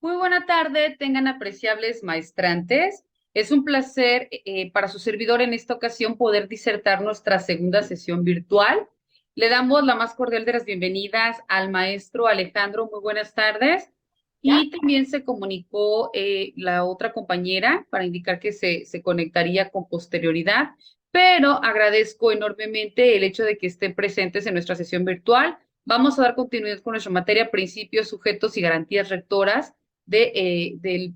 Muy buena tarde, tengan apreciables maestrantes. Es un placer para su servidor en esta ocasión poder disertar nuestra segunda sesión virtual. Le damos la más cordial de las bienvenidas al maestro Alejandro. Muy buenas tardes. Y también se comunicó la otra compañera para indicar que se conectaría con posterioridad, pero agradezco enormemente el hecho de que estén presentes en nuestra sesión virtual. Vamos a dar continuidad con nuestra materia principios, sujetos y garantías rectoras del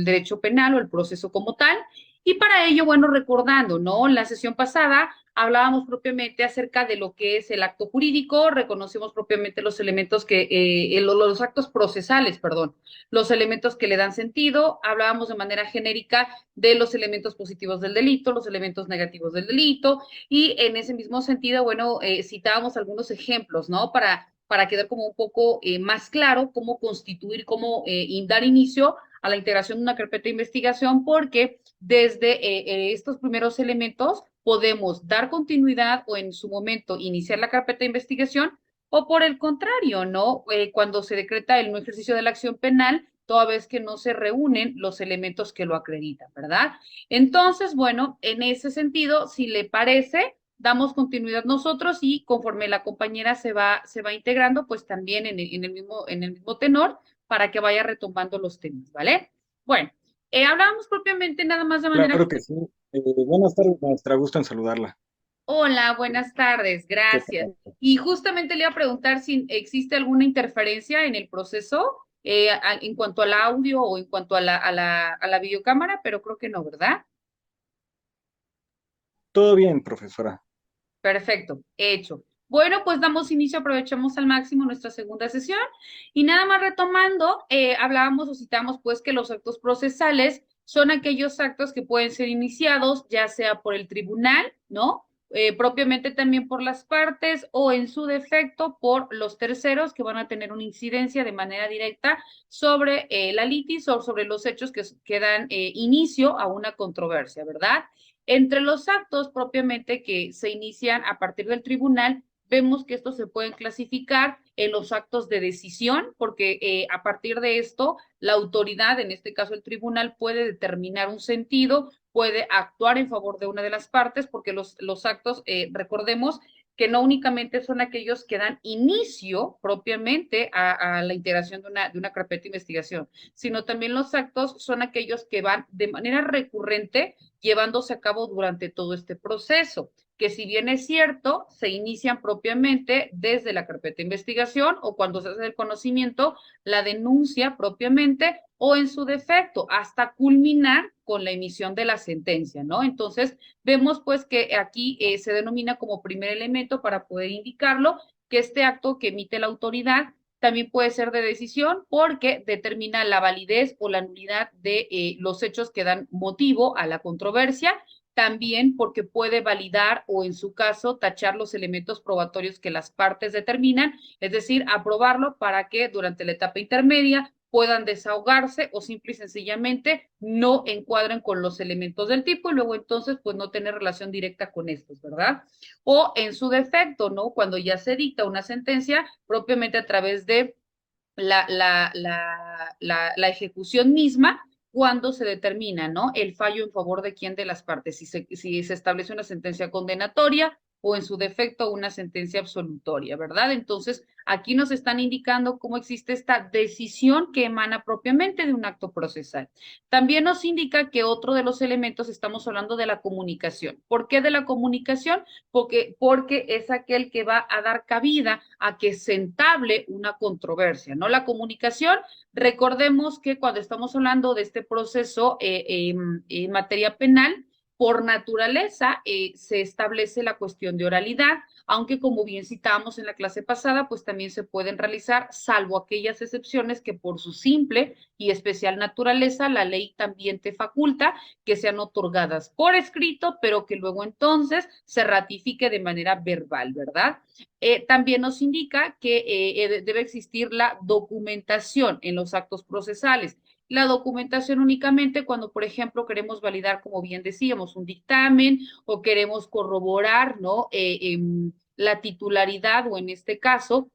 derecho penal o el proceso como tal. Y para ello, bueno, recordando, ¿no? En la sesión pasada hablábamos propiamente acerca de lo que es el acto jurídico, reconocimos propiamente los elementos los actos procesales, perdón, los elementos que le dan sentido, hablábamos de manera genérica de los elementos positivos del delito, los elementos negativos del delito, y en ese mismo sentido, bueno, citábamos algunos ejemplos, ¿no? Para quedar como un poco más claro cómo constituir, cómo dar inicio a la integración de una carpeta de investigación, porque desde estos primeros elementos podemos dar continuidad o en su momento iniciar la carpeta de investigación, o por el contrario, ¿no? Cuando se decreta el no ejercicio de la acción penal, toda vez que no se reúnen los elementos que lo acreditan, ¿verdad? Entonces, bueno, en ese sentido, si le parece, damos continuidad nosotros y conforme la compañera se va integrando, pues también en el mismo tenor para que vaya retomando los temas, ¿vale? Bueno, hablábamos propiamente nada más de manera. Claro que sí. Buenas tardes, maestra. Gusto en saludarla. Hola, buenas tardes, ¿Qué gracias. tal? Y justamente le iba a preguntar si existe alguna interferencia en el proceso en cuanto al audio o en cuanto a la videocámara, pero creo que no, ¿verdad? Todo bien, profesora. Perfecto, hecho. Bueno, pues damos inicio, aprovechamos al máximo nuestra segunda sesión y nada más retomando, hablábamos o citamos pues que los actos procesales son aquellos actos que pueden ser iniciados ya sea por el tribunal, ¿no? Propiamente también por las partes o en su defecto por los terceros que van a tener una incidencia de manera directa sobre la litis o sobre los hechos que dan inicio a una controversia, ¿verdad? Entre los actos propiamente que se inician a partir del tribunal, vemos que estos se pueden clasificar en los actos de decisión, porque a partir de esto, la autoridad, en este caso el tribunal, puede determinar un sentido, puede actuar en favor de una de las partes, porque los actos, recordemos, que no únicamente son aquellos que dan inicio propiamente a la integración de una carpeta de investigación, sino también los actos son aquellos que van de manera recurrente llevándose a cabo durante todo este proceso, que si bien es cierto, se inician propiamente desde la carpeta de investigación o cuando se hace el conocimiento, la denuncia propiamente o en su defecto, hasta culminar con la emisión de la sentencia, ¿no? Entonces, vemos pues que aquí se denomina como primer elemento para poder indicarlo que este acto que emite la autoridad también puede ser de decisión porque determina la validez o la nulidad de los hechos que dan motivo a la controversia, también porque puede validar o en su caso tachar los elementos probatorios que las partes determinan, es decir, aprobarlo para que durante la etapa intermedia puedan desahogarse o simple y sencillamente no encuadren con los elementos del tipo y luego entonces pues no tener relación directa con estos, ¿verdad? O en su defecto, ¿no? Cuando ya se dicta una sentencia propiamente a través de la ejecución misma, cuando se determina, ¿no? El fallo en favor de quién de las partes, si se establece una sentencia condenatoria o en su defecto una sentencia absolutoria, ¿verdad? Entonces, aquí nos están indicando cómo existe esta decisión que emana propiamente de un acto procesal. También nos indica que otro de los elementos, estamos hablando de la comunicación. ¿Por qué de la comunicación? Porque es aquel que va a dar cabida a que se entable una controversia, ¿no? La comunicación, recordemos que cuando estamos hablando de este proceso en materia penal, por naturaleza se establece la cuestión de oralidad, aunque como bien citábamos en la clase pasada, pues también se pueden realizar, salvo aquellas excepciones que por su simple y especial naturaleza, la ley también te faculta que sean otorgadas por escrito, pero que luego entonces se ratifique de manera verbal, ¿verdad? También nos indica que debe existir la documentación en los actos procesales. La documentación únicamente cuando, por ejemplo, queremos validar, como bien decíamos, un dictamen o queremos corroborar, ¿no? La titularidad o en este caso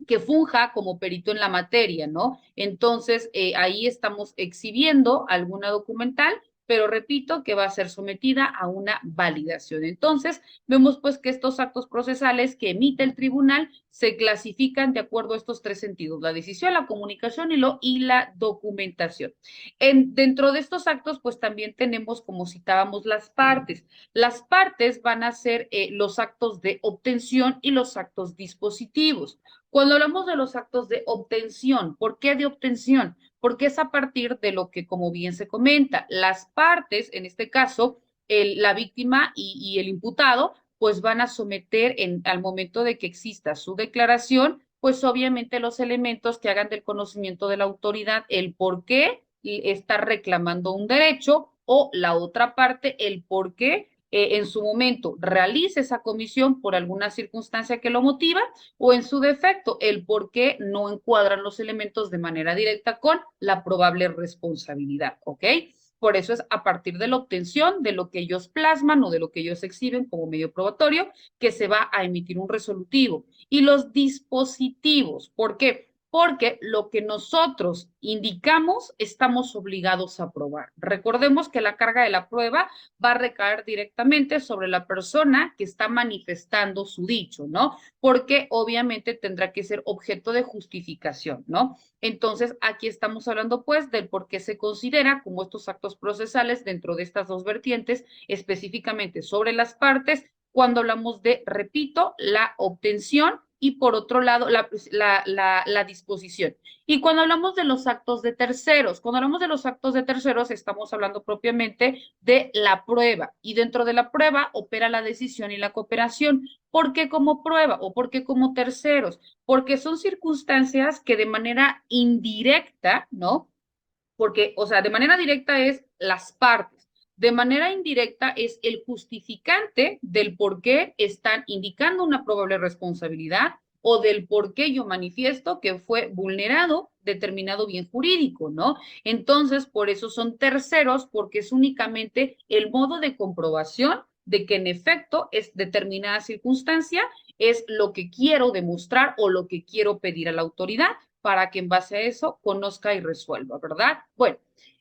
que funja como perito en la materia, ¿no? Entonces, ahí estamos exhibiendo alguna documental, pero repito que va a ser sometida a una validación. Entonces, vemos pues que estos actos procesales que emite el tribunal se clasifican de acuerdo a estos tres sentidos: la decisión, la comunicación y la documentación. Dentro de estos actos, pues también tenemos, como citábamos, las partes. Las partes van a ser los actos de obtención y los actos dispositivos. Cuando hablamos de los actos de obtención, ¿por qué de obtención? Porque es a partir de lo que, como bien se comenta, las partes, en este caso, la víctima y el imputado, pues van a someter al momento de que exista su declaración, pues obviamente los elementos que hagan del conocimiento de la autoridad el por qué está reclamando un derecho, o la otra parte, el por qué en su momento realice esa comisión por alguna circunstancia que lo motiva, o en su defecto, el por qué no encuadran los elementos de manera directa con la probable responsabilidad, ¿ok? Por eso es a partir de la obtención de lo que ellos plasman o de lo que ellos exhiben como medio probatorio que se va a emitir un resolutivo. Y los dispositivos, ¿por qué? Porque lo que nosotros indicamos estamos obligados a probar. Recordemos que la carga de la prueba va a recaer directamente sobre la persona que está manifestando su dicho, ¿no? Porque obviamente tendrá que ser objeto de justificación, ¿no? Entonces, aquí estamos hablando pues del por qué se considera como estos actos procesales dentro de estas dos vertientes, específicamente sobre las partes, cuando hablamos de, repito, la obtención y por otro lado la disposición. Y cuando hablamos de los actos de terceros, cuando hablamos de los actos de terceros, estamos hablando propiamente de la prueba, y dentro de la prueba opera la decisión y la cooperación. ¿Por qué como prueba o por qué como terceros? Porque son circunstancias que de manera indirecta, ¿no? Porque, o sea, de manera directa es las partes, de manera indirecta es el justificante del por qué están indicando una probable responsabilidad o del por qué yo manifiesto que fue vulnerado determinado bien jurídico, ¿no? Entonces, por eso son terceros, porque es únicamente el modo de comprobación de que en efecto es determinada circunstancia, es lo que quiero demostrar o lo que quiero pedir a la autoridad para que en base a eso conozca y resuelva, ¿verdad? Bueno,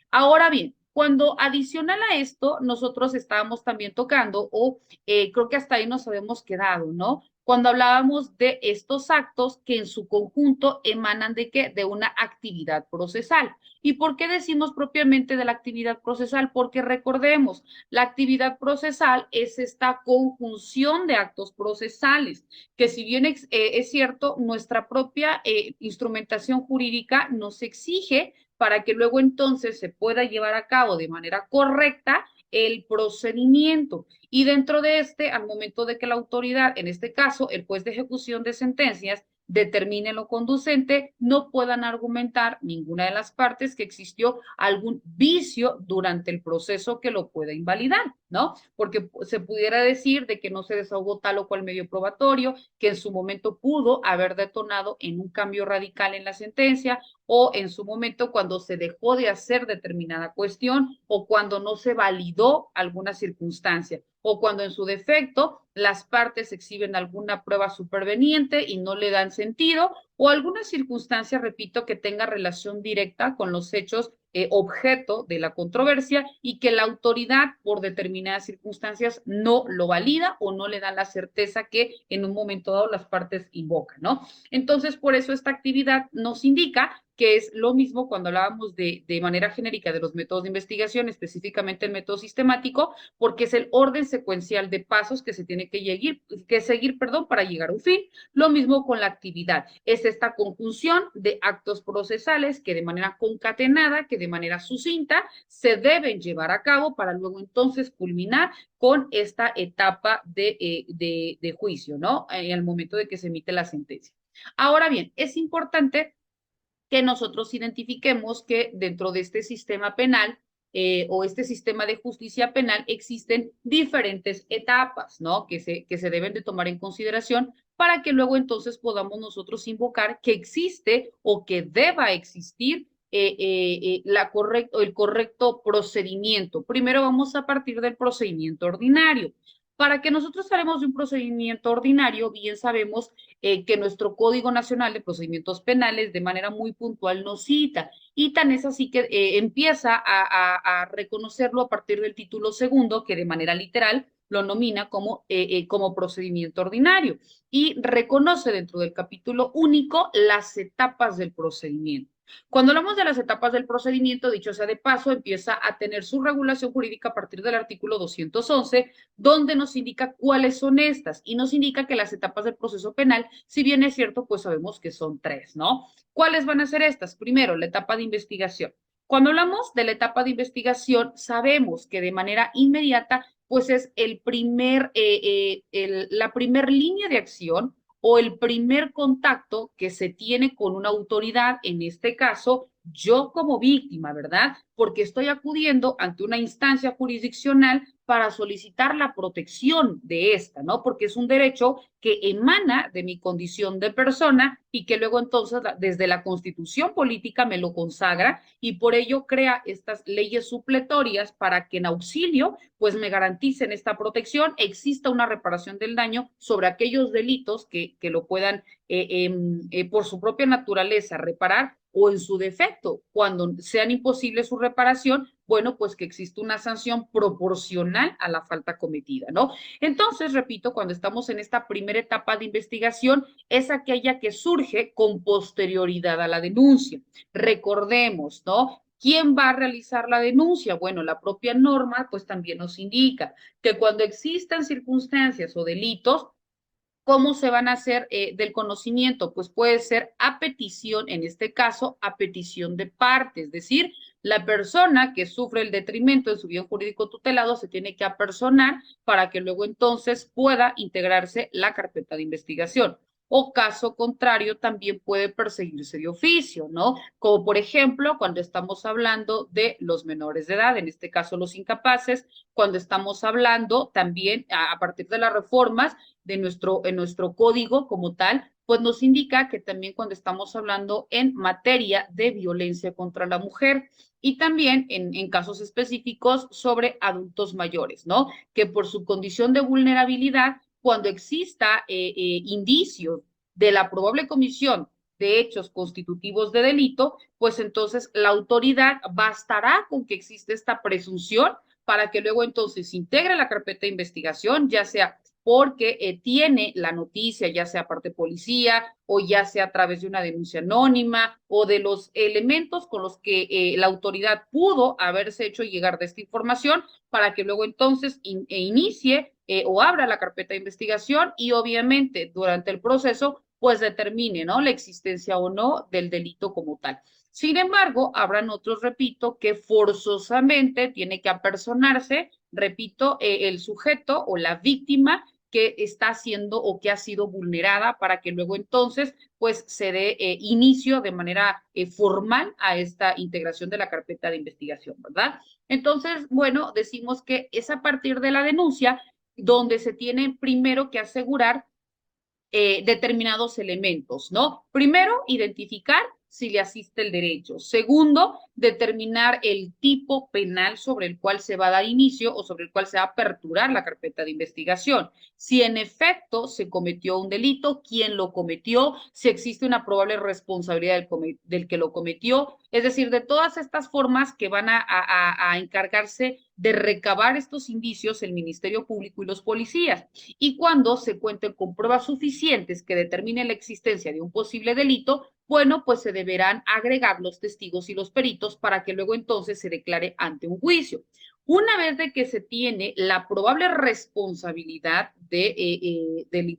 ahora bien, cuando adicional a esto, nosotros estábamos también tocando, o creo que hasta ahí nos habíamos quedado, ¿no? Cuando hablábamos de estos actos que en su conjunto emanan de qué? De una actividad procesal. ¿Y por qué decimos propiamente de la actividad procesal? Porque recordemos, la actividad procesal es esta conjunción de actos procesales, que si bien es cierto, nuestra propia instrumentación jurídica nos exige para que luego entonces se pueda llevar a cabo de manera correcta el procedimiento. Y dentro de este, al momento de que la autoridad, en este caso el juez de ejecución de sentencias, determine lo conducente, no puedan argumentar ninguna de las partes que existió algún vicio durante el proceso que lo pueda invalidar, ¿no? Porque se pudiera decir de que no se desahogó tal o cual medio probatorio, que en su momento pudo haber detonado en un cambio radical en la sentencia, o en su momento cuando se dejó de hacer determinada cuestión, o cuando no se validó alguna circunstancia, o cuando en su defecto las partes exhiben alguna prueba superveniente y no le dan sentido, o alguna circunstancia, repito, que tenga relación directa con los hechos objeto de la controversia y que la autoridad por determinadas circunstancias no lo valida o no le da la certeza que en un momento dado las partes invocan, ¿no? Entonces, por eso esta actividad nos indica que es lo mismo cuando hablábamos de manera genérica de los métodos de investigación, específicamente el método sistemático, porque es el orden secuencial de pasos que se tiene que seguir, perdón, para llegar a un fin. Lo mismo con la actividad, es esta conjunción de actos procesales que de manera concatenada, que de manera sucinta, se deben llevar a cabo para luego entonces culminar con esta etapa de juicio, ¿no? En el momento de que se emite la sentencia. Ahora bien, es importante que nosotros identifiquemos que dentro de este sistema penal o este sistema de justicia penal existen diferentes etapas, ¿no? Que se deben de tomar en consideración para que luego entonces podamos nosotros invocar que existe o que deba existir el correcto procedimiento. Primero vamos a partir del procedimiento ordinario. Para que nosotros hablemos de un procedimiento ordinario, bien sabemos que nuestro Código Nacional de Procedimientos Penales de manera muy puntual nos cita, y tan es así que empieza a reconocerlo a partir del título segundo, que de manera literal lo nomina como procedimiento ordinario, y reconoce dentro del capítulo único las etapas del procedimiento. Cuando hablamos de las etapas del procedimiento, dicho sea de paso, empieza a tener su regulación jurídica a partir del artículo 211, donde nos indica cuáles son estas, y nos indica que las etapas del proceso penal, si bien es cierto, pues sabemos que son tres, ¿no? ¿Cuáles van a ser estas? Primero, la etapa de investigación. Cuando hablamos de la etapa de investigación, sabemos que de manera inmediata, pues es la primer línea de acción o el primer contacto que se tiene con una autoridad, en este caso, yo como víctima, ¿verdad? Porque estoy acudiendo ante una instancia jurisdiccional para solicitar la protección de esta, ¿no? Porque es un derecho que emana de mi condición de persona y que luego entonces desde la Constitución política me lo consagra, y por ello crea estas leyes supletorias para que en auxilio pues me garanticen esta protección, exista una reparación del daño sobre aquellos delitos que lo puedan por su propia naturaleza reparar, o en su defecto, cuando sean imposibles su reparación, bueno, pues que existe una sanción proporcional a la falta cometida, ¿no? Entonces, repito, cuando estamos en esta primera etapa de investigación, es aquella que surge con posterioridad a la denuncia. Recordemos, ¿no? ¿Quién va a realizar la denuncia? Bueno, la propia norma pues también nos indica que cuando existan circunstancias o delitos, ¿cómo se van a hacer del conocimiento? Pues puede ser a petición, en este caso, a petición de parte, es decir, la persona que sufre el detrimento en su bien jurídico tutelado se tiene que apersonar para que luego entonces pueda integrarse la carpeta de investigación. O caso contrario, también puede perseguirse de oficio, ¿no? Como por ejemplo, cuando estamos hablando de los menores de edad, en este caso los incapaces, cuando estamos hablando también a partir de las reformas en nuestro código como tal, pues nos indica que también cuando estamos hablando en materia de violencia contra la mujer, y también en casos específicos sobre adultos mayores, ¿no? Que por su condición de vulnerabilidad, cuando exista indicios de la probable comisión de hechos constitutivos de delito, pues entonces la autoridad bastará con que existe esta presunción para que luego entonces se integre la carpeta de investigación, ya sea porque tiene la noticia, ya sea parte policía o ya sea a través de una denuncia anónima o de los elementos con los que la autoridad pudo haberse hecho llegar de esta información, para que luego entonces inicie o abra la carpeta de investigación, y obviamente durante el proceso pues determine, ¿no?, la existencia o no del delito como tal. Sin embargo, habrán otros, repito, que forzosamente tiene que apersonarse, repito, el sujeto o la víctima que está siendo o que ha sido vulnerada, para que luego entonces pues se dé inicio de manera formal a esta integración de la carpeta de investigación, ¿verdad? Entonces, bueno, decimos que es a partir de la denuncia donde se tiene primero que asegurar determinados elementos, ¿no? Primero, identificar si le asiste el derecho. Segundo, determinar el tipo penal sobre el cual se va a dar inicio o sobre el cual se va a aperturar la carpeta de investigación. Si en efecto se cometió un delito, quién lo cometió, si existe una probable responsabilidad del que lo cometió, es decir, de todas estas formas que van a encargarse de recabar estos indicios el Ministerio Público y los policías. Y cuando se cuenten con pruebas suficientes que determinen la existencia de un posible delito, bueno, pues se deberán agregar los testigos y los peritos para que luego entonces se declare ante un juicio. Una vez de que se tiene la probable responsabilidad de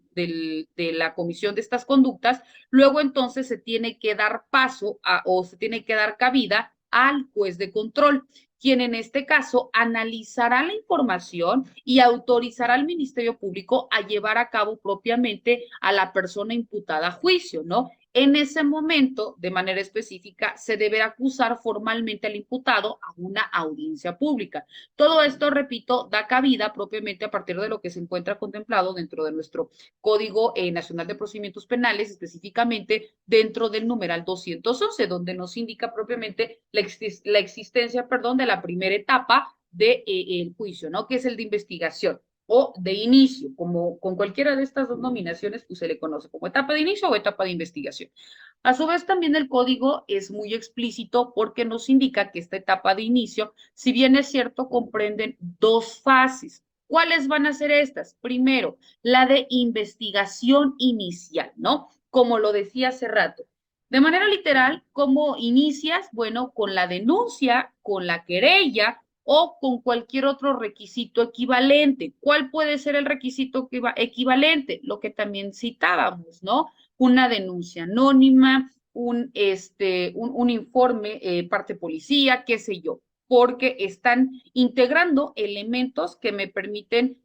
la comisión de estas conductas, luego entonces se tiene que dar paso o se tiene que dar cabida al juez de control, quien en este caso analizará la información y autorizará al Ministerio Público a llevar a cabo propiamente a la persona imputada a juicio, ¿no? En ese momento, de manera específica, se deberá acusar formalmente al imputado a una audiencia pública. Todo esto, repito, da cabida propiamente a partir de lo que se encuentra contemplado dentro de nuestro Código Nacional de Procedimientos Penales, específicamente dentro del numeral 211, donde nos indica propiamente la existencia, perdón, de la primera etapa del juicio, ¿no?, que es el de investigación. o de inicio, como con cualquiera de estas dos nominaciones, pues se le conoce como etapa de inicio o etapa de investigación. A su vez, también el código es muy explícito porque nos indica que esta etapa de inicio, si bien es cierto, comprenden dos fases. ¿Cuáles van a ser estas? Primero, la de investigación inicial, ¿no? Como lo decía hace rato. De manera literal, ¿cómo inicias? Bueno, con la denuncia, con la querella o con cualquier otro requisito equivalente. ¿Cuál puede ser el requisito equivalente? Lo que también citábamos, ¿no? Una denuncia anónima, un informe, parte policía, qué sé yo, porque están integrando elementos que me permiten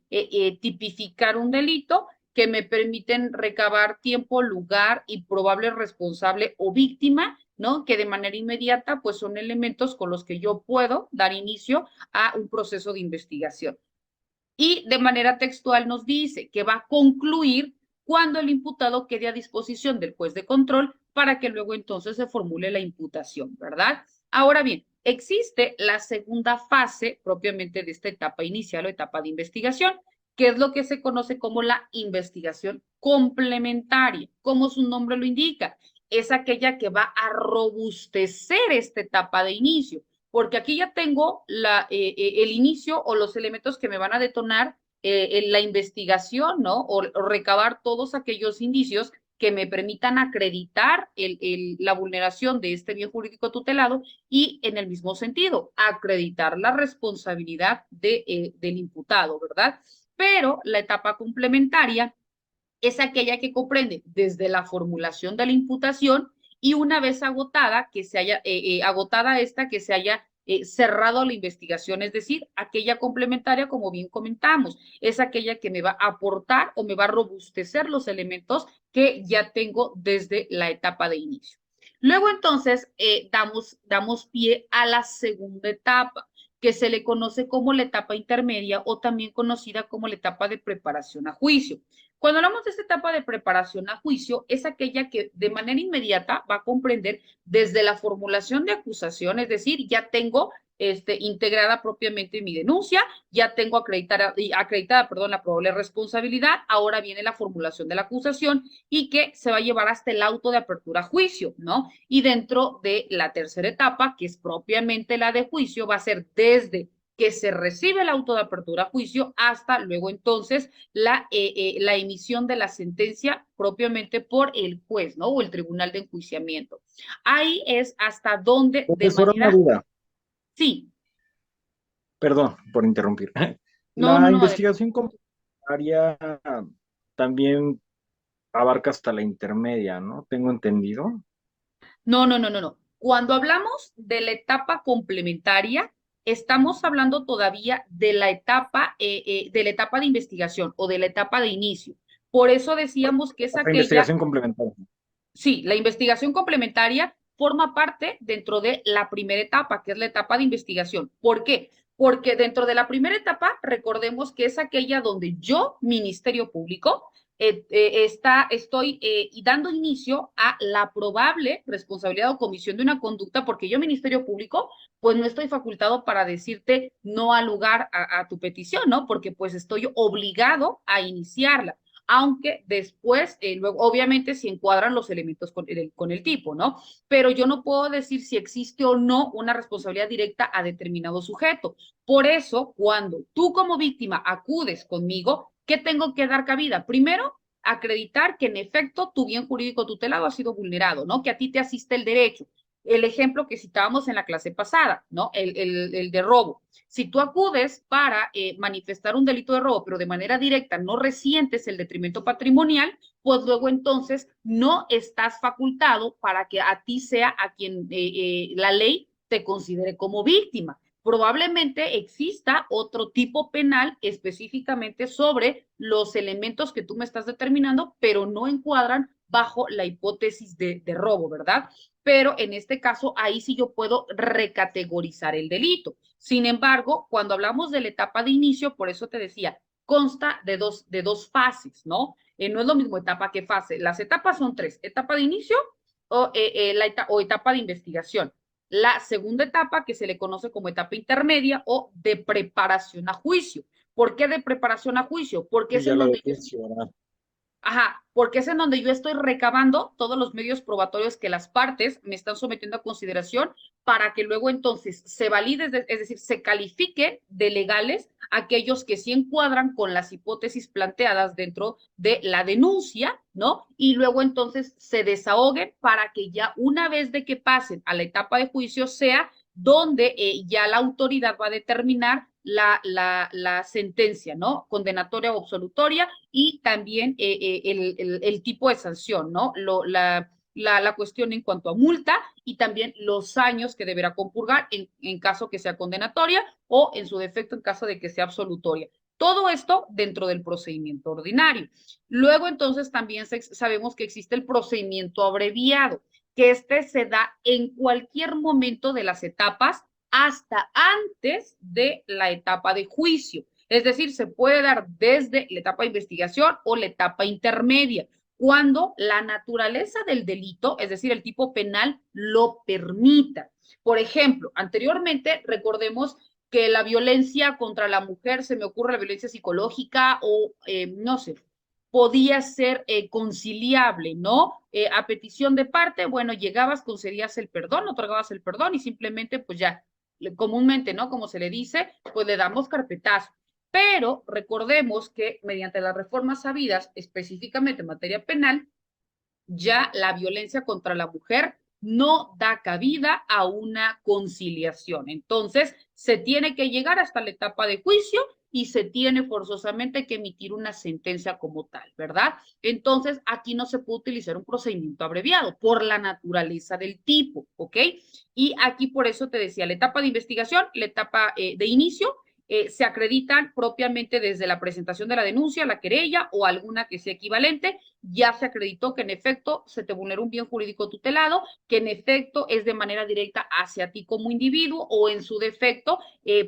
tipificar un delito, que me permiten recabar tiempo, lugar y probable responsable o víctima, ¿no? Que de manera inmediata, pues son elementos con los que yo puedo dar inicio a un proceso de investigación. Y de manera textual nos dice que va a concluir cuando el imputado quede a disposición del juez de control para que luego entonces se formule la imputación, ¿verdad? Ahora bien, existe la segunda fase propiamente de esta etapa inicial o etapa de investigación, que es lo que se conoce como la investigación complementaria. Como su nombre lo indica, es aquella que va a robustecer esta etapa de inicio, porque aquí ya tengo el inicio o los elementos que me van a detonar en la investigación, ¿no? O recabar todos aquellos indicios que me permitan acreditar la vulneración de este bien jurídico tutelado y en el mismo sentido, acreditar la responsabilidad del imputado, ¿verdad? Pero la etapa complementaria es aquella que comprende desde la formulación de la imputación y una vez agotada, que se haya, agotada esta, que se haya cerrado la investigación, es decir, aquella complementaria, como bien comentamos, es aquella que me va a aportar o me va a robustecer los elementos que ya tengo desde la etapa de inicio. Luego entonces damos pie a la segunda etapa, que se le conoce como la etapa intermedia o también conocida como la etapa de preparación a juicio. Cuando hablamos de esta etapa de preparación a juicio, es aquella que de manera inmediata va a comprender desde la formulación de acusación, es decir, ya tengo integrada propiamente mi denuncia, ya tengo acreditada, perdón, la probable responsabilidad, ahora viene la formulación de la acusación y que se va a llevar hasta el auto de apertura a juicio, ¿no? Y dentro de la tercera etapa, que es propiamente la de juicio, va a ser desde que se recibe el auto de apertura a juicio hasta luego entonces la emisión de la sentencia propiamente por el juez, ¿no? O el tribunal de enjuiciamiento. Ahí es hasta donde de Profesora, una manera, duda. sí, Perdón por interrumpir. no, no, La no, investigación complementaria también abarca hasta la intermedia, ¿no? Tengo entendido. no, no, no, no, no. Cuando hablamos de la etapa complementaria, estamos hablando todavía de la etapa de investigación o de la etapa de inicio. Por eso decíamos que es La aquella. investigación complementaria. Sí, la investigación complementaria forma parte dentro de la primera etapa, que es la etapa de investigación. ¿Por qué? Porque dentro de la primera etapa, recordemos que es aquella donde yo, Ministerio Público, estoy dando inicio a la probable responsabilidad o comisión de una conducta, porque yo, Ministerio Público, pues no estoy facultado para decirte no al lugar a tu petición, ¿no? Porque pues estoy obligado a iniciarla aunque después, luego, obviamente, si encuadran los elementos con el tipo, ¿no? Pero yo no puedo decir si existe o no una responsabilidad directa a determinado sujeto. Por eso, cuando tú como víctima acudes conmigo, ¿qué tengo que dar cabida? Primero, acreditar que en efecto tu bien jurídico tutelado ha sido vulnerado, ¿no? Que a ti te asiste el derecho. El ejemplo que citábamos en la clase pasada, ¿no? El de robo. Si tú acudes para manifestar un delito de robo, pero de manera directa no resientes el detrimento patrimonial, pues luego entonces no estás facultado para que a ti sea a quien la ley te considere como víctima. Probablemente exista otro tipo penal específicamente sobre los elementos que tú me estás determinando, pero no encuadran bajo la hipótesis de robo, ¿verdad? Pero en este caso, ahí sí yo puedo recategorizar el delito. Sin embargo, cuando hablamos de la etapa de inicio, por eso te decía, consta de dos fases, ¿no? No es lo mismo etapa que fase. Las etapas son tres, etapa de inicio o etapa de investigación. La segunda etapa, que se le conoce como etapa intermedia o de preparación a juicio. ¿Por qué de preparación a juicio? Porque Sí, es ya en lo de donde yo juicio, ¿verdad? Ajá, porque es en donde yo estoy recabando todos los medios probatorios que las partes me están sometiendo a consideración para que luego entonces se valide, es decir, se califique de legales aquellos que sí encuadran con las hipótesis planteadas dentro de la denuncia, ¿no? Y luego entonces se desahoguen para que ya una vez de que pasen a la etapa de juicio sea donde ya la autoridad va a determinar la sentencia, ¿no? Condenatoria o absolutoria y también el tipo de sanción, ¿no? La cuestión en cuanto a multa y también los años que deberá compurgar en caso que sea condenatoria o en su defecto en caso de que sea absolutoria. Todo esto dentro del procedimiento ordinario. Luego entonces también sabemos que existe el procedimiento abreviado, que este se da en cualquier momento de las etapas hasta antes de la etapa de juicio. Es decir, se puede dar desde la etapa de investigación o la etapa intermedia, cuando la naturaleza del delito, es decir, el tipo penal, lo permita. Por ejemplo, anteriormente recordemos que la violencia contra la mujer, se me ocurre la violencia psicológica o no sé, podía ser conciliable, ¿no? A petición de parte, bueno, llegabas, concedías el perdón, otorgabas el perdón y simplemente pues ya, comúnmente, ¿no? Como se le dice, pues le damos carpetazo. Pero recordemos que mediante las reformas habidas, específicamente en materia penal, ya la violencia contra la mujer no da cabida a una conciliación. Entonces, se tiene que llegar hasta la etapa de juicio y se tiene forzosamente que emitir una sentencia como tal, ¿verdad? Entonces, aquí no se puede utilizar un procedimiento abreviado por la naturaleza del tipo, ¿ok? Y aquí por eso te decía, la etapa de investigación, la etapa de inicio, se acreditan propiamente desde la presentación de la denuncia, la querella o alguna que sea equivalente, ya se acreditó que en efecto se te vulneró un bien jurídico tutelado, que en efecto es de manera directa hacia ti como individuo o en su defecto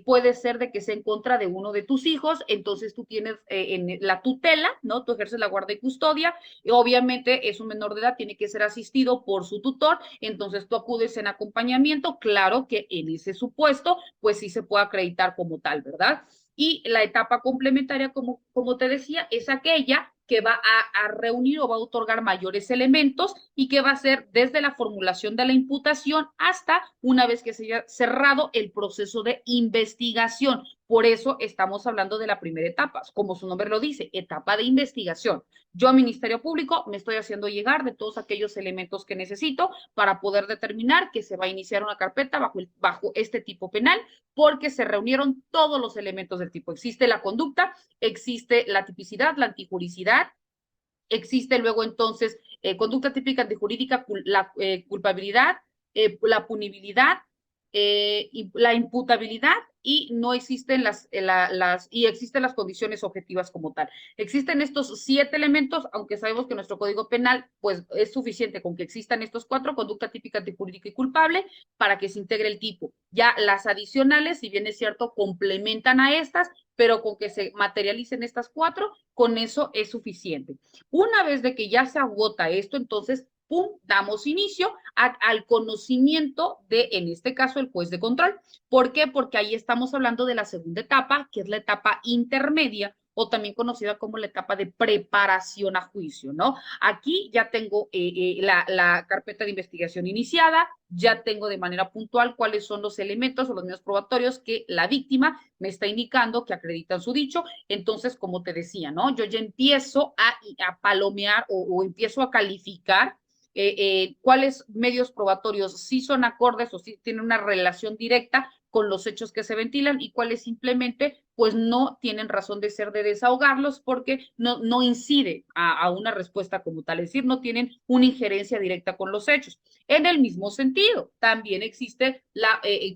puede ser de que sea en contra de uno de tus hijos, entonces tú tienes en la tutela, ¿no? Tú ejerces la guardia y custodia, y obviamente es un menor de edad, tiene que ser asistido por su tutor, entonces tú acudes en acompañamiento, claro que en ese supuesto, pues sí se puede acreditar como tal, ¿verdad? Y la etapa complementaria, como te decía, es aquella que va a reunir o va a otorgar mayores elementos y que va a ser desde la formulación de la imputación hasta una vez que se haya cerrado el proceso de investigación. Por eso estamos hablando de la primera etapa, como su nombre lo dice, etapa de investigación. Yo a Ministerio Público me estoy haciendo llegar de todos aquellos elementos que necesito para poder determinar que se va a iniciar una carpeta bajo este tipo penal porque se reunieron todos los elementos del tipo. Existe la conducta, existe la tipicidad, la antijuricidad, existe luego entonces conducta típica antijurídica, la culpabilidad, la punibilidad, la imputabilidad y no existen y existen las condiciones objetivas como tal. Existen estos 7 elementos, aunque sabemos que nuestro Código Penal pues es suficiente con que existan estos 4, conducta típica antijurídica y culpable, para que se integre el tipo. Ya las adicionales, si bien es cierto, complementan a estas, pero con que se materialicen estas 4, con eso es suficiente. Una vez de que ya se agota esto, entonces ¡pum!, damos inicio al conocimiento de, en este caso, el juez de control. ¿Por qué? Porque ahí estamos hablando de la segunda etapa, que es la etapa intermedia o también conocida como la etapa de preparación a juicio, ¿no? Aquí ya tengo la carpeta de investigación iniciada, ya tengo de manera puntual cuáles son los elementos o los medios probatorios que la víctima me está indicando que acreditan su dicho. Entonces, como te decía, ¿no? Yo ya empiezo a palomear o empiezo a calificar cuáles medios probatorios sí son acordes o sí tienen una relación directa con los hechos que se ventilan y cuáles simplemente pues no tienen razón de ser de desahogarlos porque no incide a una respuesta como tal, es decir, no tienen una injerencia directa con los hechos. En el mismo sentido, también existe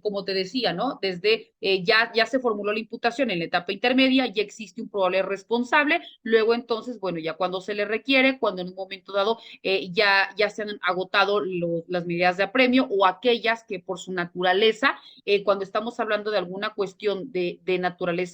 como te decía, ¿no? Desde ya se formuló la imputación en la etapa intermedia, ya existe un probable responsable, luego entonces, bueno, ya cuando se le requiere, cuando en un momento dado ya se han agotado las medidas de apremio o aquellas que por su naturaleza, cuando estamos hablando de alguna cuestión de naturaleza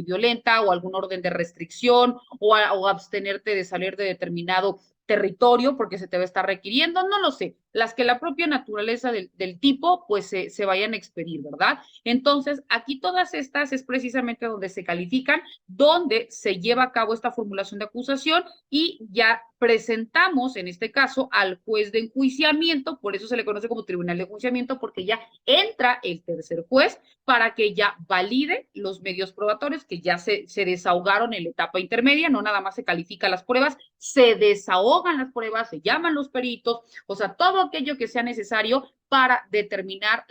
violenta o algún orden de restricción o abstenerte de salir de determinado territorio porque se te va a estar requiriendo, no lo sé, las que la propia naturaleza del tipo pues se vayan a expedir, ¿verdad? Entonces, aquí todas estas es precisamente donde se califican, donde se lleva a cabo esta formulación de acusación y ya presentamos, en este caso, al juez de enjuiciamiento, por eso se le conoce como tribunal de enjuiciamiento, porque ya entra el tercer juez para que ya valide los medios probatorios que ya se desahogaron en la etapa intermedia, no nada más se califican las pruebas, se desahogan las pruebas, se llaman los peritos, o sea, todo aquello que sea necesario para determinar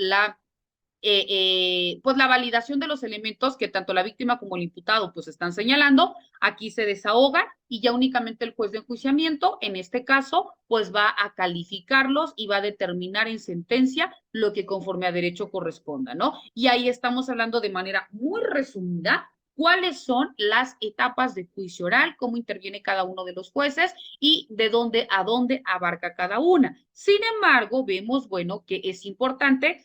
pues la validación de los elementos que tanto la víctima como el imputado pues están señalando, aquí se desahoga y ya únicamente el juez de enjuiciamiento, en este caso, pues va a calificarlos y va a determinar en sentencia lo que conforme a derecho corresponda, ¿no? Y ahí estamos hablando de manera muy resumida cuáles son las etapas de juicio oral, cómo interviene cada uno de los jueces y de dónde a dónde abarca cada una. Sin embargo, vemos, bueno, que es importante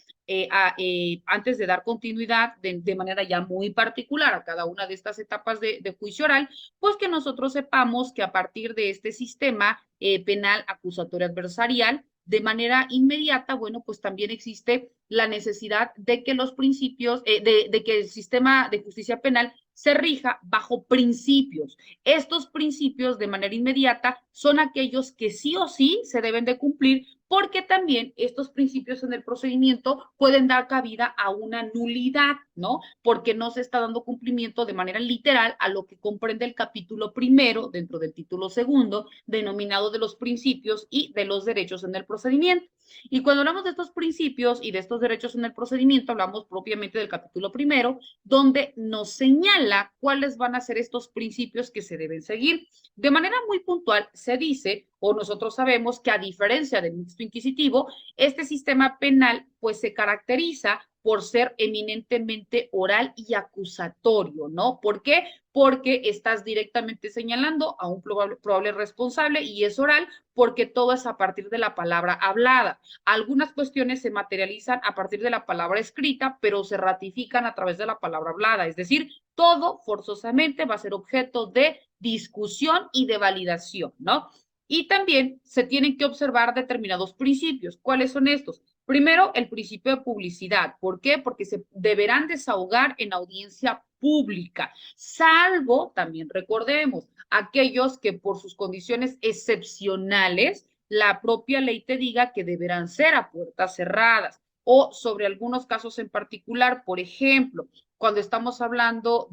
antes de dar continuidad de manera ya muy particular a cada una de estas etapas de juicio oral, pues que nosotros sepamos que a partir de este sistema penal acusatorio adversarial, de manera inmediata, bueno, pues también existe la necesidad de que los principios, de que el sistema de justicia penal se rija bajo principios. Estos principios de manera inmediata son aquellos que sí o sí se deben de cumplir porque también estos principios en el procedimiento pueden dar cabida a una nulidad, ¿no? Porque no se está dando cumplimiento de manera literal a lo que comprende el capítulo primero dentro del título segundo, denominado de los principios y de los derechos en el procedimiento. Y cuando hablamos de estos principios y de estos derechos en el procedimiento, hablamos propiamente del capítulo primero, donde nos señala cuáles van a ser estos principios que se deben seguir. De manera muy puntual se dice, o nosotros sabemos que a diferencia del mixto inquisitivo, este sistema penal pues se caracteriza por ser eminentemente oral y acusatorio, ¿no? ¿Por qué? Porque estás directamente señalando a un probable responsable y es oral porque todo es a partir de la palabra hablada. Algunas cuestiones se materializan a partir de la palabra escrita, pero se ratifican a través de la palabra hablada, es decir, todo forzosamente va a ser objeto de discusión y de validación, ¿no? Y también se tienen que observar determinados principios. ¿Cuáles son estos? Primero, el principio de publicidad. ¿Por qué? Porque se deberán desahogar en audiencia pública, salvo, también recordemos, aquellos que por sus condiciones excepcionales, la propia ley te diga que deberán ser a puertas cerradas o sobre algunos casos en particular, por ejemplo, cuando estamos hablando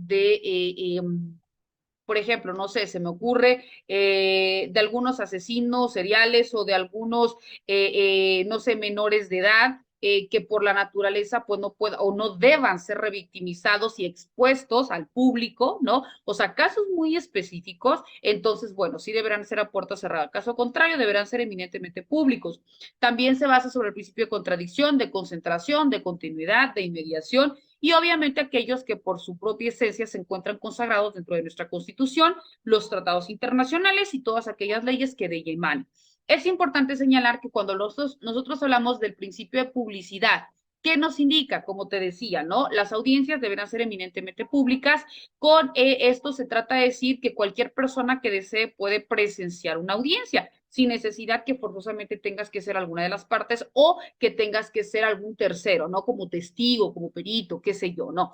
por ejemplo, no sé, se me ocurre de algunos asesinos seriales o de algunos, no sé, menores de edad que por la naturaleza pues no puedan o no deban ser revictimizados y expuestos al público, ¿no? O sea, casos muy específicos, entonces, bueno, sí deberán ser a puerta cerrada. Caso contrario, deberán ser eminentemente públicos. También se basa sobre el principio de contradicción, de concentración, de continuidad, de inmediación y obviamente aquellos que por su propia esencia se encuentran consagrados dentro de nuestra Constitución, los tratados internacionales y todas aquellas leyes que de ella emanan. Es importante señalar que cuando nosotros hablamos del principio de publicidad, ¿qué nos indica? Como te decía, ¿no? Las audiencias deberán ser eminentemente públicas. Con esto se trata de decir que cualquier persona que desee puede presenciar una audiencia sin necesidad que forzosamente tengas que ser alguna de las partes o que tengas que ser algún tercero, ¿no? Como testigo, como perito, qué sé yo, no.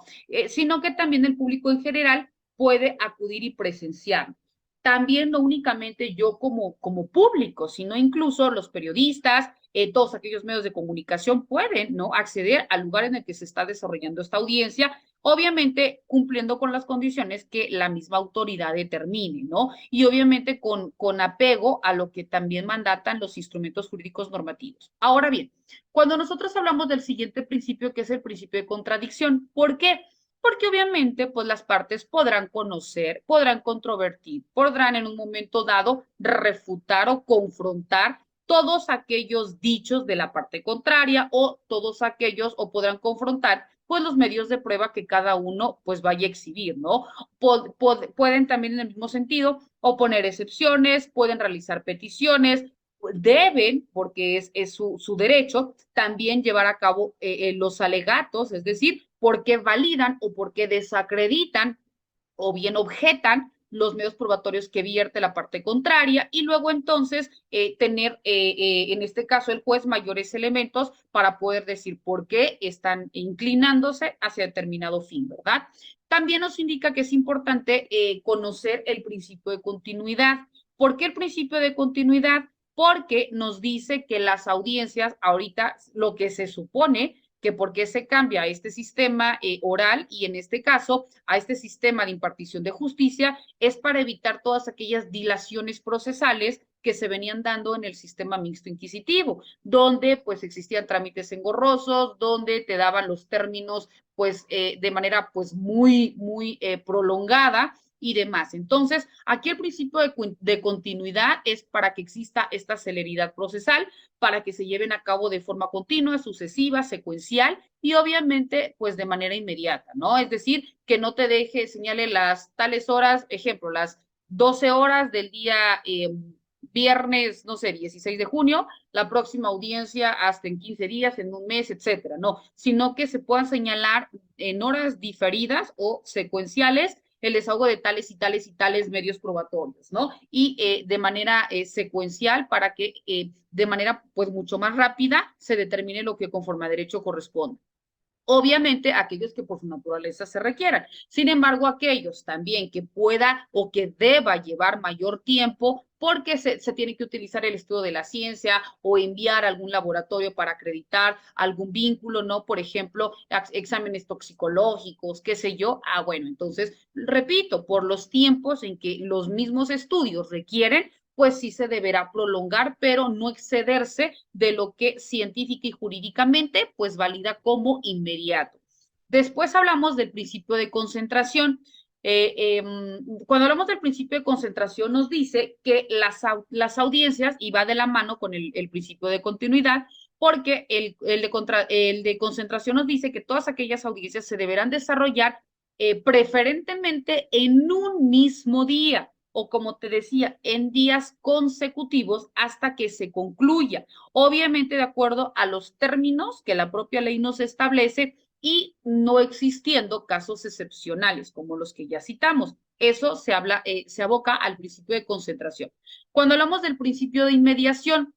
Sino que también el público en general puede acudir y presenciar. También no únicamente yo como público, sino incluso los periodistas, todos aquellos medios de comunicación pueden, ¿no? Acceder al lugar en el que se está desarrollando esta audiencia, obviamente cumpliendo con las condiciones que la misma autoridad determine, ¿no? Y obviamente con apego a lo que también mandatan los instrumentos jurídicos normativos. Ahora bien, cuando nosotros hablamos del siguiente principio, que es el principio de contradicción, ¿por qué? Porque obviamente pues las partes podrán conocer, podrán controvertir, podrán en un momento dado refutar o confrontar todos aquellos dichos de la parte contraria o todos aquellos o podrán confrontar pues los medios de prueba que cada uno pues vaya a exhibir, ¿no? Pueden también en el mismo sentido oponer excepciones, pueden realizar peticiones, deben, porque es su derecho, también llevar a cabo los alegatos, es decir, porque validan o porque desacreditan o bien objetan los medios probatorios que vierte la parte contraria y luego entonces tener, en este caso, el juez mayores elementos para poder decir por qué están inclinándose hacia determinado fin, ¿verdad? También nos indica que es importante conocer el principio de continuidad. ¿Por qué el principio de continuidad? Porque nos dice que las audiencias, ahorita lo que se supone que por qué se cambia a este sistema oral y en este caso a este sistema de impartición de justicia es para evitar todas aquellas dilaciones procesales que se venían dando en el sistema mixto inquisitivo, donde pues existían trámites engorrosos, donde te daban los términos pues de manera pues muy prolongada y demás. Entonces, aquí el principio de continuidad es para que exista esta celeridad procesal, para que se lleven a cabo de forma continua, sucesiva, secuencial y obviamente pues de manera inmediata, ¿no? Es decir, que no te deje, señale las tales horas, ejemplo, las 12 horas del día viernes, no sé, 16 de junio, la próxima audiencia hasta en 15 días, en un mes, etcétera, no, sino que se puedan señalar en horas diferidas o secuenciales el desahogo de tales y tales y tales medios probatorios, ¿no? Y de manera secuencial para que de manera pues mucho más rápida se determine lo que conforme a derecho corresponde. Obviamente aquellos que por su naturaleza se requieran. Sin embargo, aquellos también que pueda o que deba llevar mayor tiempo porque se tiene que utilizar el estudio de la ciencia o enviar a algún laboratorio para acreditar algún vínculo, ¿no? Por ejemplo, exámenes toxicológicos, qué sé yo. Ah, bueno, entonces, repito, por los tiempos en que los mismos estudios requieren, pues sí se deberá prolongar, pero no excederse de lo que científica y jurídicamente pues valida como inmediato. Después hablamos del principio de concentración. Cuando hablamos del principio de concentración nos dice que las audiencias, y va de la mano con el principio de continuidad, porque el de concentración nos dice que todas aquellas audiencias se deberán desarrollar preferentemente en un mismo día o como te decía, en días consecutivos hasta que se concluya, obviamente de acuerdo a los términos que la propia ley nos establece y no existiendo casos excepcionales como los que ya citamos. Eso se aboca al principio de concentración. Cuando hablamos del principio de inmediación,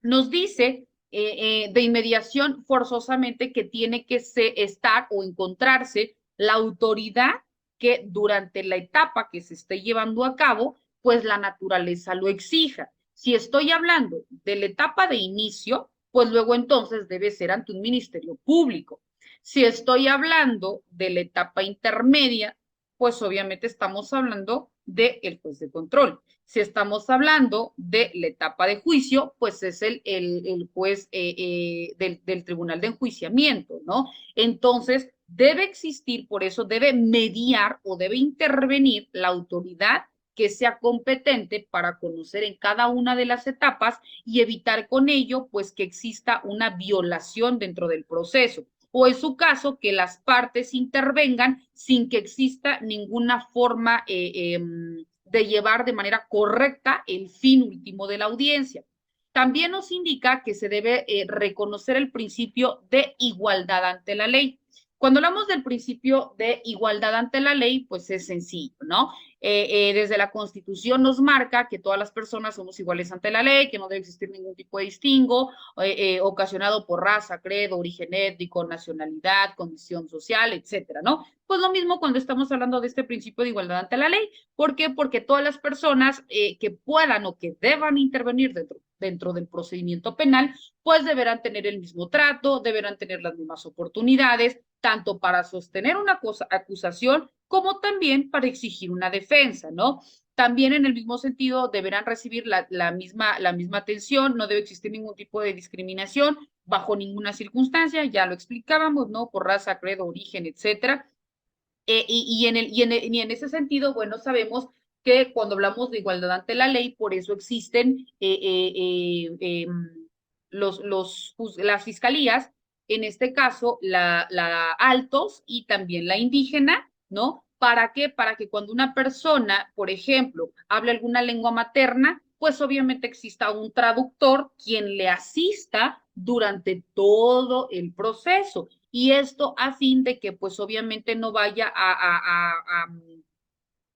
nos dice de inmediación forzosamente que tiene que estar o encontrarse la autoridad que durante la etapa que se esté llevando a cabo, pues la naturaleza lo exija. Si estoy hablando de la etapa de inicio, pues luego entonces debe ser ante un ministerio público. Si estoy hablando de la etapa intermedia, pues obviamente estamos hablando del juez de control. Si estamos hablando de la etapa de juicio, pues es el juez del tribunal de enjuiciamiento, ¿no? Entonces, debe existir, por eso debe mediar o debe intervenir la autoridad que sea competente para conocer en cada una de las etapas y evitar con ello, pues, que exista una violación dentro del proceso o en su caso que las partes intervengan sin que exista ninguna forma de llevar de manera correcta el fin último de la audiencia. También nos indica que se debe reconocer el principio de igualdad ante la ley. Cuando hablamos del principio de igualdad ante la ley, pues es sencillo, ¿no? Desde la Constitución nos marca que todas las personas somos iguales ante la ley, que no debe existir ningún tipo de distingo ocasionado por raza, credo, origen étnico, nacionalidad, condición social, etcétera, ¿no? Pues lo mismo cuando estamos hablando de este principio de igualdad ante la ley. ¿Por qué? Porque todas las personas que puedan o que deban intervenir dentro del procedimiento penal, pues deberán tener el mismo trato, deberán tener las mismas oportunidades, tanto para sostener una acusación como también para exigir una defensa, ¿no? También en el mismo sentido deberán recibir la misma atención, no debe existir ningún tipo de discriminación bajo ninguna circunstancia, ya lo explicábamos, ¿no? Por raza, credo, origen, etcétera. Y en ese sentido, bueno, sabemos que cuando hablamos de igualdad ante la ley, por eso existen las fiscalías, en este caso la altos y también la indígena, ¿no? ¿Para qué? Para que cuando una persona, por ejemplo, hable alguna lengua materna, pues obviamente exista un traductor quien le asista durante todo el proceso. Y esto a fin de que pues obviamente no vaya a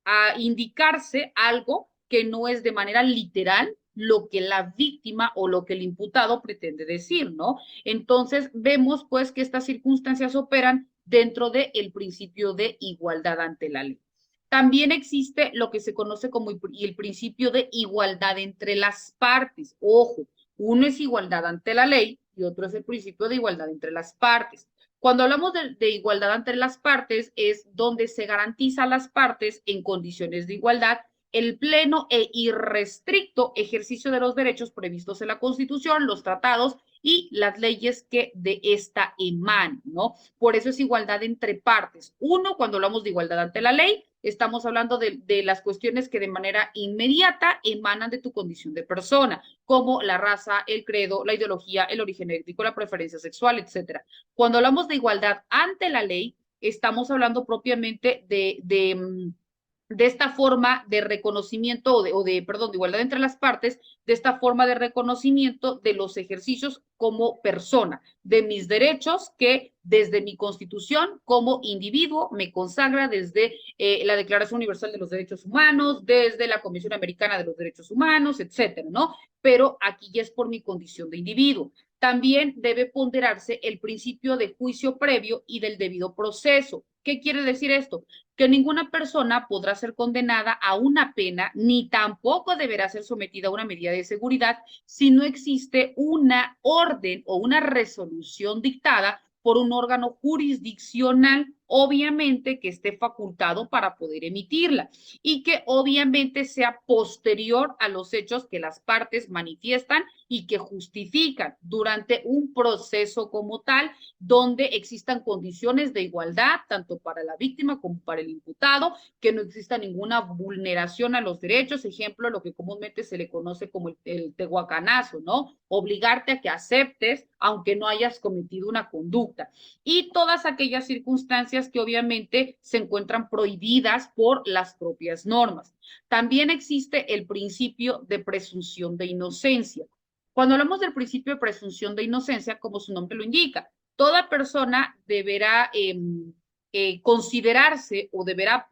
a indicarse algo que no es de manera literal lo que la víctima o lo que el imputado pretende decir, ¿no? Entonces, vemos pues que estas circunstancias operan dentro del principio de igualdad ante la ley. También existe lo que se conoce como el principio de igualdad entre las partes. Ojo, uno es igualdad ante la ley y otro es el principio de igualdad entre las partes. Cuando hablamos de igualdad entre las partes, es donde se garantiza a las partes en condiciones de igualdad el pleno e irrestricto ejercicio de los derechos previstos en la Constitución, los tratados y las leyes que de esta emanan, ¿no? Por eso es igualdad entre partes. Uno, cuando hablamos de igualdad ante la ley, estamos hablando de las cuestiones que de manera inmediata emanan de tu condición de persona, como la raza, el credo, la ideología, el origen étnico, la preferencia sexual, etcétera. Cuando hablamos de igualdad ante la ley, estamos hablando propiamente de esta forma de reconocimiento perdón, de igualdad entre las partes, de esta forma de reconocimiento de los ejercicios como persona, de mis derechos que desde mi constitución como individuo me consagra desde la Declaración Universal de los Derechos Humanos, desde la Comisión Americana de los Derechos Humanos, etcétera, ¿no? Pero aquí ya es por mi condición de individuo. También debe ponderarse el principio de juicio previo y del debido proceso. ¿Qué quiere decir esto? Que ninguna persona podrá ser condenada a una pena ni tampoco deberá ser sometida a una medida de seguridad si no existe una orden o una resolución dictada por un órgano jurisdiccional, obviamente que esté facultado para poder emitirla y que obviamente sea posterior a los hechos que las partes manifiestan y que justifican durante un proceso como tal, donde existan condiciones de igualdad, tanto para la víctima como para el imputado, que no exista ninguna vulneración a los derechos, ejemplo, lo que comúnmente se le conoce como el tehuacanazo, ¿no? Obligarte a que aceptes, aunque no hayas cometido una conducta. Y todas aquellas circunstancias que obviamente se encuentran prohibidas por las propias normas. También existe el principio de presunción de inocencia. Cuando hablamos del principio de presunción de inocencia, como su nombre lo indica, toda persona deberá considerarse o deberá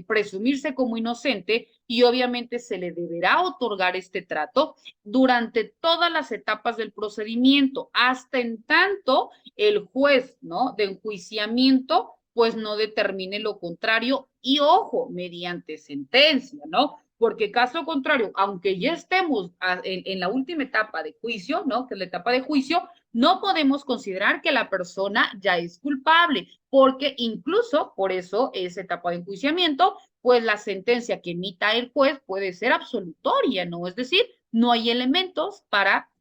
presumirse como inocente y obviamente se le deberá otorgar este trato durante todas las etapas del procedimiento, hasta en tanto el juez, ¿no? De enjuiciamiento, pues no determine lo contrario y ojo, mediante sentencia, ¿no? Porque caso contrario, aunque ya estemos en la última etapa de juicio, ¿no? Que es la etapa de juicio, no podemos considerar que la persona ya es culpable, porque incluso por eso esa etapa de enjuiciamiento, pues la sentencia que emita el juez puede ser absolutoria, ¿no? Es decir, no hay elementos para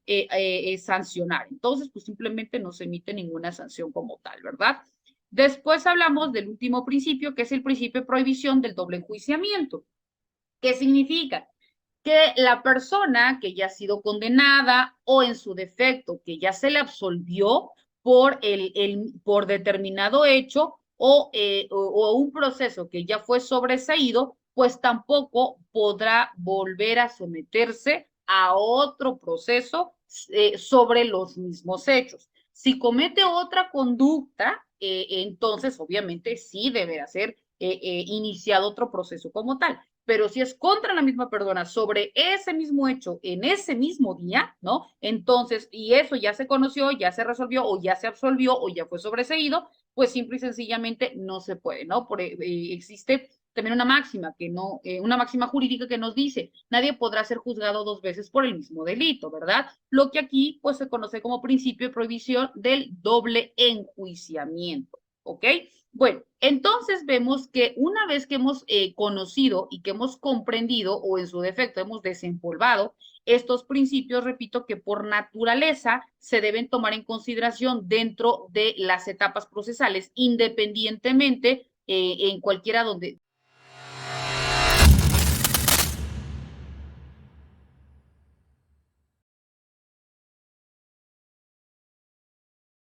sancionar. Entonces, pues simplemente no se emite ninguna sanción como tal, ¿verdad? Después hablamos del último principio, que es el principio de prohibición del doble enjuiciamiento. ¿Qué significa? Que la persona que ya ha sido condenada o en su defecto que ya se le absolvió por determinado hecho o un proceso que ya fue sobreseído, pues tampoco podrá volver a someterse a otro proceso sobre los mismos hechos. Si comete otra conducta, entonces obviamente sí deberá ser iniciado otro proceso como tal. Pero si es contra la misma persona sobre ese mismo hecho en ese mismo día, ¿no? Entonces, y eso ya se conoció, ya se resolvió o ya se absolvió o ya fue sobreseído, pues simple y sencillamente no se puede, ¿no? Existe también una máxima que no, una máxima jurídica que nos dice, nadie podrá ser juzgado dos veces por el mismo delito, ¿verdad? Lo que aquí pues se conoce como principio de prohibición del doble enjuiciamiento, ¿ok? Bueno, entonces vemos que una vez que hemos conocido y que hemos comprendido o en su defecto hemos desempolvado estos principios, repito que por naturaleza se deben tomar en consideración dentro de las etapas procesales, independientemente en cualquiera donde